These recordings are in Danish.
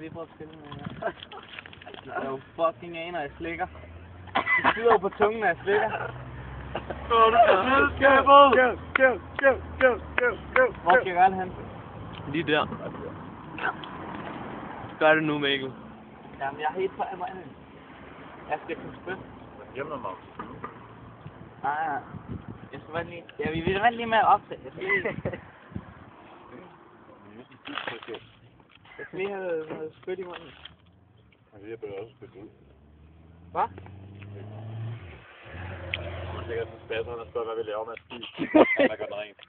lige prøve at spille med jer. Jeg er jo fucking aner, jeg slikker. Det sidder jo på tungen, når jeg slikker. Hvor skal jeg gøre det hen? Lige der. Gør det nu, Mikkel. Jamen, jeg er helt på mig. Jeg skal kunne spille. Hjemme mig. Nej. Jeg skal bare lige... Ja, vi vil vente lige med at optage. Jeg skal lige have noget spyt i munden. Jeg bør også spille ud. Hvad? Jeg tænker, at spasser, der spørger, hvad vi laver med at spise. Der gør den rent.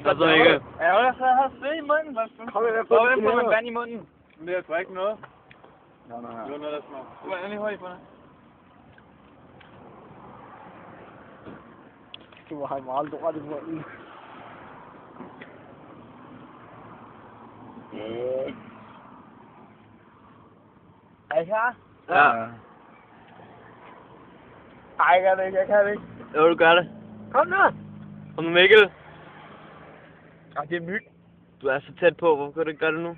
Hvad så, Mikkel? Ja, jeg har spyt i munden. Kom her, Prøv at få med vand i munden. Men det er sgu ikke noget. Nej. Det var noget, der smagte. Du var endelig hurtigt på det. Du har meget lort i munden. Er I klar? Ja. Ej, jeg kan det ikke, jeg kan det ikke. Jo, du gør det. Kom nu! Kom nu, Mikkel. Ej, det er myg. Du er så tæt på. Hvorfor kan du ikke gøre det nu?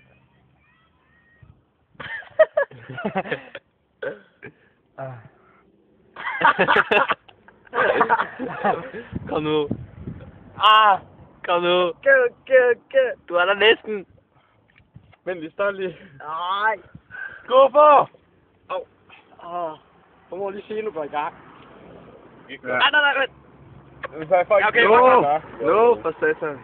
Kom nu. Kom nu. Gå. Du er der næsten. Men vi står lige. Nej. Skuffer! Så må lige se, nu går i gang. Ikke Nej. Så er folk Okay, no, for satan.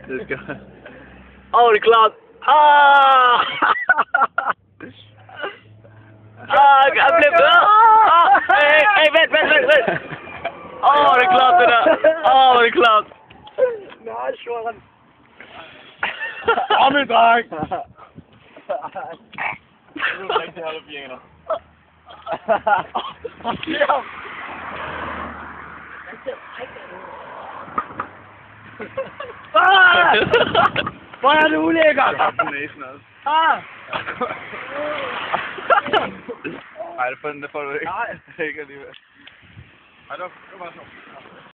Det skal... Det er klart. Jeg blev bedre. Hey, vent. Det er klart, det der. Det er klart. Nej, Søren. Min dreng! Nu er rigtig halvfjerner. Hvor er det ulækkert? Jeg har på næsen også. Nej, det får du ikke. Nej. Ikke alligevel. Ej, det var bare så.